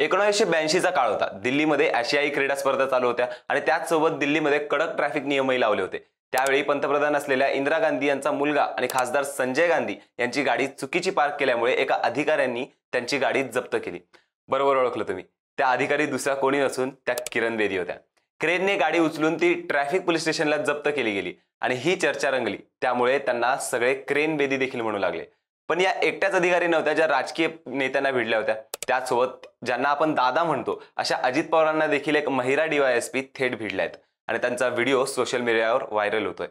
1982चा काळ होता। दिल्लीमध्ये आशियाई क्रीडा स्पर्धा चालू होत्या आणि त्याचसोबत दिल्लीमध्ये कडक ट्रॅफिक नियमही लावले होते। त्यावेळी पंतप्रधान असलेल्या इंदिरा गांधी यांचा मुलगा आणि खासदार संजय गांधी यांची गाडी चुकीची पार्क केल्यामुळे एका अधिकाऱ्यांनी त्यांची गाडी जप्त केली। बरोबर ओळखलं तुम्ही, त्या अधिकारी दुसरा कोणी नसून त्या किरण बेदी होत्या। क्रेनने गाडी उचलून ती ट्रॅफिक पोलीस स्टेशनला जप्त केली गेली आणि ही चर्चा रंगली। त्यामुळे त्यांना सगळे क्रेन बेदी देखील म्हणू लागले। पण या एकट्याच अधिकारी नव्हत्या ज्या राजकीय नेत्यांना भिडल्या होत्या। त्याचसोबत ज्यांना आपण दादा म्हणतो अशा अजित पवारांना देखील एक महिला डीवायएसपी थेट भिडल्या आहेत आणि त्यांचा व्हिडिओ सोशल मीडियावर व्हायरल होतोय।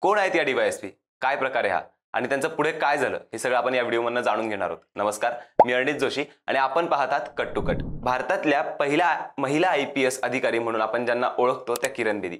कोण आहेत या डीवायएसपी, काय प्रकार आहे हा आणि त्यांचं पुढे काय झालं हे सगळं आपण या व्हिडिओमधून जाणून घेणार आहोत। नमस्कार, मी अर्णित जोशी आणि आपण पाहतात कट टू कट। भारतातल्या पहिल्या महिला आयपीएस अधिकारी म्हणून आपण ज्यांना ओळखतो त्या किरण बेदी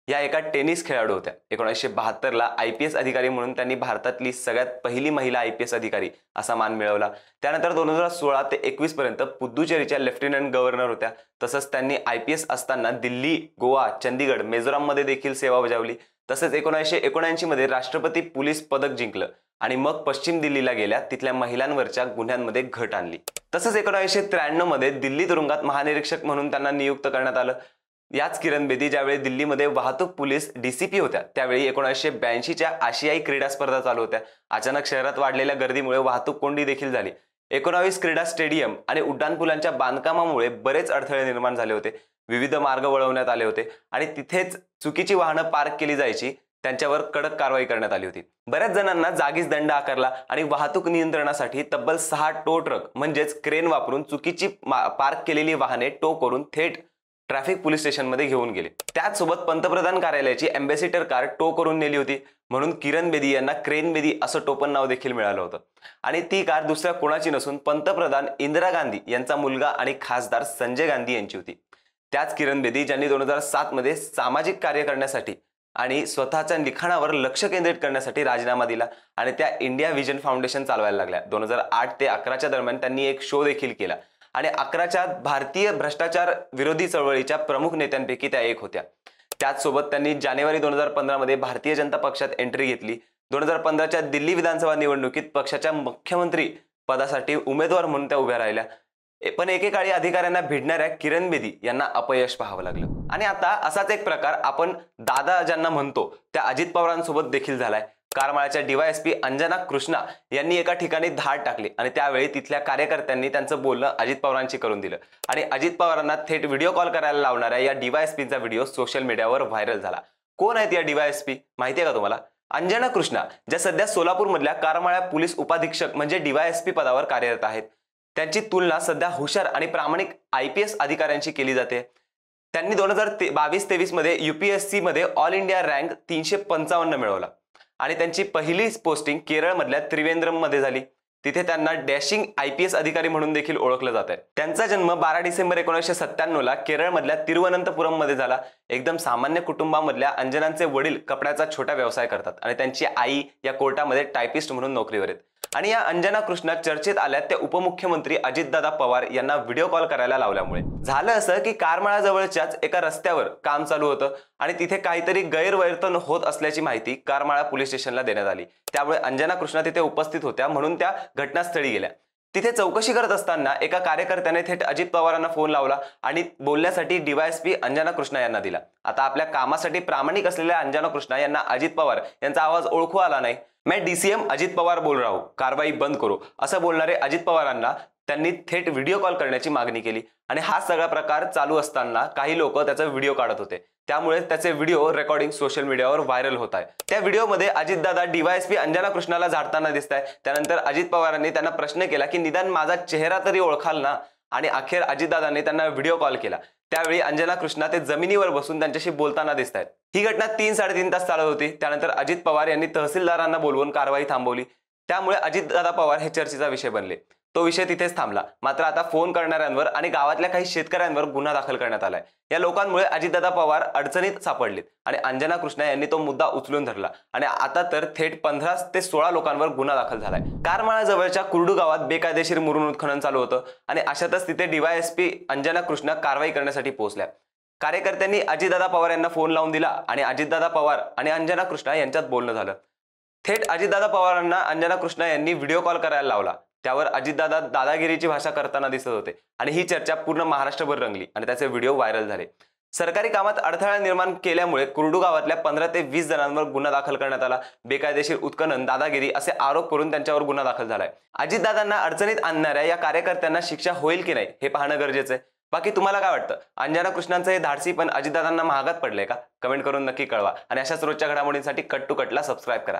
या एका टेनिस खेळाडू होत्या। 1972 ला आयपीएस अधिकारी म्हणून त्यांनी भारतातली सगळ्यात पहिली महिला आयपीएस अधिकारी असा मान मिळवला। त्यानंतर 2016 ते 21 पर्यंत पुद्दुचेरीच्या लेफ्टनंट गव्हर्नर होत्या। तसंच त्यांनी आयपीएस असताना दिल्ली, गोवा, चंदीगड, मिझोराम मध्ये देखील सेवा बजावली। तसंच 1979 मध्ये राष्ट्रपती पोलीस पदक जिंकलं आणि मग पश्चिम दिल्लीला गेल्या, तिथल्या महिलांवरच्या गुन्ह्यांमध्ये घट आणली। तसंच 1993 मध्ये दिल्ली तुरुंगात महानिरीक्षक म्हणून त्यांना नियुक्त करण्यात आलं। याच किरण बेदी ज्यावेळी दिल्लीमध्ये वाहतूक पोलीस डीसीपी होत्या त्यावेळी 1982च्या आशियाई क्रीडा स्पर्धा चालू होत्या। अचानक शहरात वाढलेल्या गर्दीमुळे वाहतूक कोंडी देखील झाली। 19 क्रीडा स्टेडियम आणि उड्डाणपुलांच्या बांधकामामुळे बरेच अडथळे निर्माण झाले होते। विविध मार्ग वळवण्यात आले होते आणि तिथेच चुकीची वाहनं पार्क केली जायची, त्यांच्यावर कडक कारवाई करण्यात आली होती। बऱ्याच जणांना जागीच दंड आकारला आणि वाहतूक नियंत्रणासाठी तब्बल 6 टो ट्रक म्हणजेच क्रेन वापरून चुकीची पार्क केलेली वाहने टो करून थेट ट्रॅफिक पोलीस स्टेशन मध्ये घेऊन गेले। त्याचसोबत पंतप्रधान कार्यालयाची एम्बेसिडर कार टो करून नेली होती, म्हणून किरण बेदी यांना क्रेन बेदी असं टोपण नाव देखील मिळालं होतं। आणि ती कार दुसऱ्या कोणाची नसून पंतप्रधान इंदिरा गांधी यांचा मुलगा आणि खासदार संजय गांधी यांची होती। त्याच किरण बेदी ज्यांनी 2007 मध्ये सामाजिक कार्य करण्यासाठी आणि स्वतःच्या लिखाणावर लक्ष केंद्रित करण्यासाठी राजीनामा दिला आणि त्या इंडिया विजन फाउंडेशन चालवायला लागल्या। 2008 ते 11च्या दरम्यान त्यांनी एक शो देखील केला आणि 11च्या भारतीय भ्रष्टाचार विरोधी चळवळीच्या प्रमुख नेत्यांपैकी त्या एक होत्या। त्याचसोबत त्यांनी जानेवारी 2015 मध्ये भारतीय जनता पक्षात एंट्री घेतली। 2015च्या दिल्ली विधानसभा निवडणुकीत पक्षाच्या मुख्यमंत्री पदासाठी उमेदवार म्हणून त्या उभ्या राहिल्या। पण एकेकाळी अधिकाऱ्यांना भिडणाऱ्या किरण बेदी यांना अपयश पाहावं लागलं। आणि आता असाच एक प्रकार आपण दादा ज्यांना म्हणतो त्या अजित पवारांसोबत देखील झालाय। करमाळ्याच्या डीवायएसपी अंजना कृष्णा यांनी एका ठिकाणी धाड टाकली आणि त्यावेळी तिथल्या कार्यकर्त्यांनी त्यांचं बोलणं अजित पवारांशी करून दिलं आणि अजित पवारांना थेट व्हिडिओ कॉल करायला लावणाऱ्या या डीवायएसपीचा व्हिडिओ सोशल मीडियावर व्हायरल झाला। कोण आहेत या डीवायएसपी माहिती आहे का तुम्हाला? अंजना कृष्णा, ज्या सध्या सोलापूर मधल्या करमाळ्या पोलीस उपाधीक्षक म्हणजे डीवायएसपी पदावर कार्यरत आहेत। त्यांची तुलना सध्या हुशार आणि प्रामाणिक आयपीएस अधिकाऱ्यांशी केली जाते। त्यांनी 2022-23 मध्ये यूपीएससी मध्ये ऑल इंडिया रँक 355 मिळवला आणि त्यांची पहिली पोस्टिंग केरळ मधल्या त्रिवेंद्रम मध्ये झाली। तिथे त्यांना डॅशिंग आयपीएस अधिकारी म्हणून देखील ओळखलं जात आहे। त्यांचा जन्म 12 डिसेंबर 1997 ला केरळ मधल्या तिरुवनंतपुरम मध्ये झाला। एकदम सामान्य कुटुंबामधल्या अंजनांचे वडील कपड्याचा छोटा व्यवसाय करतात आणि त्यांची आई या कोर्टामध्ये टायपिस्ट म्हणून नोकरीवर आहेत। आणि या अंजना कृष्णा चर्चेत आल्या त्या उपमुख्यमंत्री अजितदादा पवार यांना व्हिडिओ कॉल करायला लावल्यामुळे। झालं असं की करमाळ्याजवळच्याच एका रस्त्यावर काम चालू होतं आणि तिथे काहीतरी गैरवर्तन होत असल्याची माहिती करमाळा पोलीस स्टेशनला देण्यात आली। त्यामुळे अंजना कृष्णा तिथे उपस्थित होत्या म्हणून त्या घटनास्थळी गेल्या। तिथे चौकशी करत असताना एका कार्यकर्त्याने थेट अजित पवारांना फोन लावला आणि बोलण्यासाठी डीवायएसपी अंजना कृष्णा यांना दिला। आता आपल्या कामासाठी प्रामाणिक असलेल्या अंजना कृष्णा यांना अजित पवार यांचा आवाज ओळखू आला नाही। मैं डीसीएम अजित पवार बोल रहा हूं, कारवाई बंद करो असं बोलणारे अजित पवारांना त्यांनी थेट व्हिडिओ कॉल करण्याची मागणी केली आणि हा सगळा प्रकार चालू असताना काही लोक त्याचा व्हिडिओ काढत होते। त्यामुळे त्याचे व्हिडिओ रेकॉर्डिंग सोशल मीडियावर व्हायरल होत आहे। त्या व्हिडिओमध्ये अजितदादा डीवायएसपी अंजना कृष्णाला झाडताना दिसताय। त्यानंतर अजित पवारांनी त्यांना प्रश्न केला की निदान माझा चेहरा तरी ओळखाल ना, आणि अखेर अजितदादांनी त्यांना व्हिडिओ कॉल केला। त्यावेळी अंजना कृष्णा ते जमिनीवर बसून त्यांच्याशी बोलताना दिसतायत। ही घटना 3-3.5 तास चालत होती। त्यानंतर अजित पवार यांनी तहसीलदारांना बोलवून कारवाई थांबवली। त्यामुळे अजितदादा पवार हे चर्चेचा विषय बनले। तो विषय तिथेच थांबला। मात्र आता फोन करणाऱ्यांवर आणि गावातल्या काही शेतकऱ्यांवर गुन्हा दाखल करण्यात आलाय। या लोकांमुळे अजितदादा पवार अडचणीत सापडलेत आणि अंजना कृष्णा यांनी तो मुद्दा उचलून धरला आणि आता तर थेट 15 ते 16 लोकांवर गुन्हा दाखल झालाय। करमाळ्याजवळच्या कुर्डू गावात बेकायदेशीर मुरुम उत्खनन चालू होतं आणि अशातच तिथे डीवायएसपी अंजना कृष्णा कारवाई करण्यासाठी पोहोचल्या। कार्यकर्त्यांनी अजितदादा पवार यांना फोन लावून दिला आणि अजितदादा पवार आणि अंजना कृष्णा यांच्यात बोलणं झालं। थेट अजितदादा पवारांना अंजना कृष्णा यांनी व्हिडिओ कॉल करायला लावला। त्यावर अजितदादा दादागिरीची भाषा करताना दिसत होते आणि ही चर्चा पूर्ण महाराष्ट्रभर रंगली आणि त्याचे व्हिडिओ व्हायरल झाले. सरकारी कामात अडथळा निर्माण केल्यामुळे कुर्डू गावातल्या 15 ते 20 जणांवर गुन्हा दाखल करण्यात आला. बेकायदेशीर उत्खनन, दादागिरी असे आरोप करून त्यांच्यावर गुन्हा दाखल झालाय. अजितदादांना अडचणीत आणणाऱ्या या कार्यकर्त्यांना शिक्षा होईल की नाही हे पाहणं गरजेचं आहे. बाकी तुम्हाला काय वाटतं? अंजना कृष्णांचं हे धाडसी पण अजितदादांना महागात पडलंय का? कमेंट करून नक्की कळवा आणि अशाच रोजच्या घडामोडींसाठी कट टू कटला सबस्क्राईब करा.